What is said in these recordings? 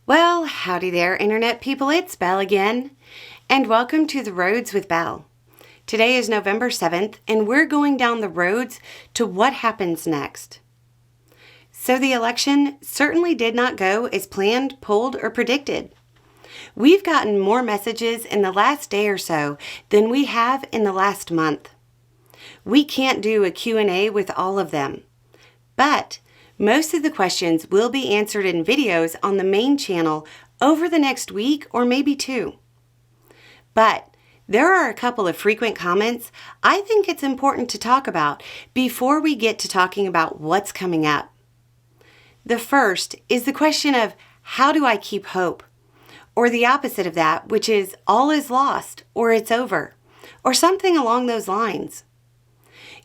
Well, howdy there, Internet people. It's Belle again, and welcome to The Roads with Belle. Today is November 7th, and we're going down the roads to what happens next. So the election certainly did not go as planned, polled, or predicted. We've gotten more messages in the last day or so than we have in the last month. We can't do a Q&A with all of them, but most of the questions will be answered in videos on the main channel over the next week or maybe two. But there are a couple of frequent comments I think it's important to talk about before we get to talking about what's coming up. The first is the question of how do I keep hope? Or the opposite of that, which is all is lost or it's over, or something along those lines.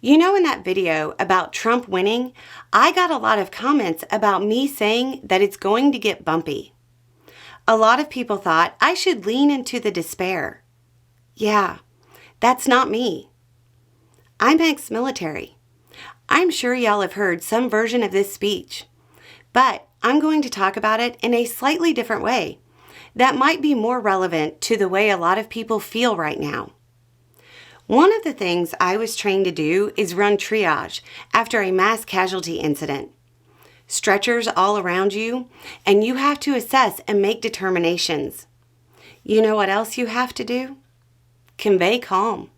You know, in that video about Trump winning, I got a lot of comments about me saying that it's going to get bumpy. A lot of people thought I should lean into the despair. Yeah, that's not me. I'm ex-military. I'm sure y'all have heard some version of this speech, but I'm going to talk about it in a slightly different way that might be more relevant to the way a lot of people feel right now. One of the things I was trained to do is run triage after a mass casualty incident. Stretchers all around you, and you have to assess and make determinations. You know what else you have to do? Convey calm.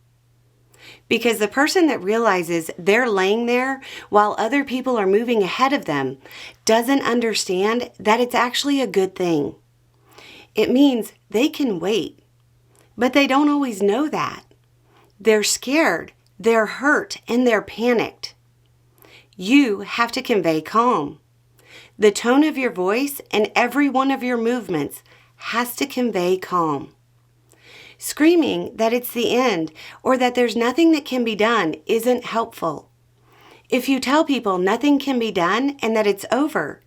Because the person that realizes they're laying there while other people are moving ahead of them doesn't understand that it's actually a good thing. It means they can wait, but they don't always know that. They're scared, they're hurt, and they're panicked. You have to convey calm. The tone of your voice and every one of your movements has to convey calm. Screaming that it's the end or that there's nothing that can be done isn't helpful. If you tell people nothing can be done and that it's over,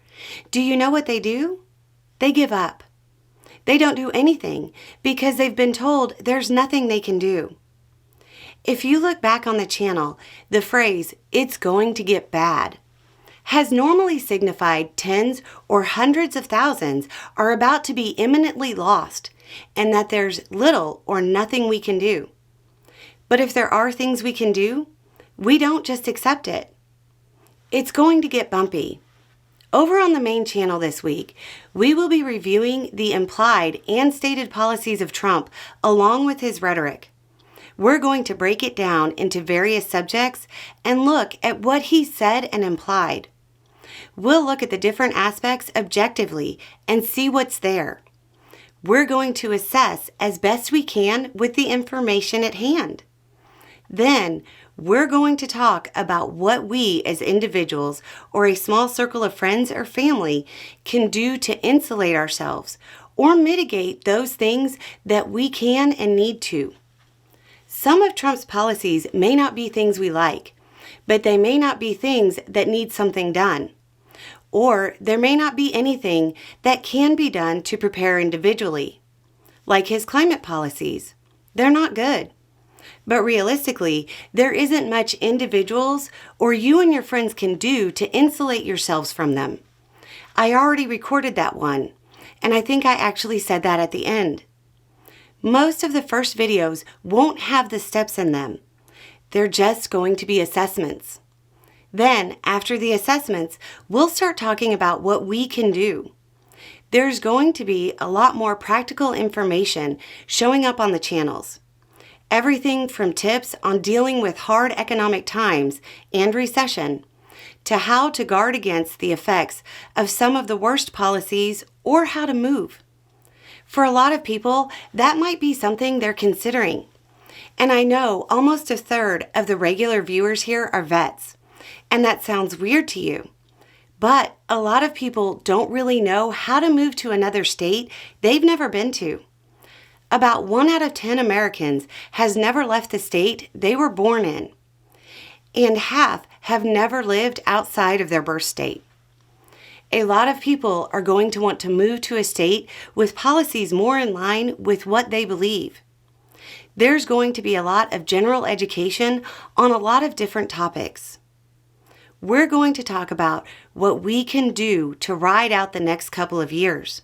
do you know what they do? They give up. They don't do anything because they've been told there's nothing they can do. If you look back on the channel, the phrase, "it's going to get bad," has normally signified tens or hundreds of thousands are about to be imminently lost and that there's little or nothing we can do. But if there are things we can do, we don't just accept it. It's going to get bumpy. Over on the main channel this week, we will be reviewing the implied and stated policies of Trump along with his rhetoric. We're going to break it down into various subjects and look at what he said and implied. We'll look at the different aspects objectively and see what's there. We're going to assess as best we can with the information at hand. Then, we're going to talk about what we as individuals or a small circle of friends or family can do to insulate ourselves or mitigate those things that we can and need to. Some of Trump's policies may not be things we like, but they may not be things that need something done. Or there may not be anything that can be done to prepare individually. Like his climate policies. They're not good. But realistically, there isn't much individuals or you and your friends can do to insulate yourselves from them. I already recorded that one, and I think I actually said that at the end. Most of the first videos won't have the steps in them. They're just going to be assessments. Then, after the assessments, we'll start talking about what we can do. There's going to be a lot more practical information showing up on the channels. Everything from tips on dealing with hard economic times and recession, to how to guard against the effects of some of the worst policies or how to move. For a lot of people, that might be something they're considering. And I know almost a third of the regular viewers here are vets, and that sounds weird to you. But a lot of people don't really know how to move to another state they've never been to. About 1 out of 10 Americans has never left the state they were born in, and half have never lived outside of their birth state. A lot of people are going to want to move to a state with policies more in line with what they believe. There's going to be a lot of general education on a lot of different topics. We're going to talk about what we can do to ride out the next couple of years.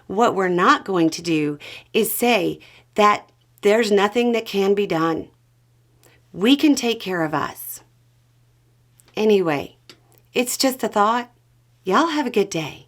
What we're not going to do is say that there's nothing that can be done. We can take care of us. Anyway, it's just a thought. Y'all have a good day.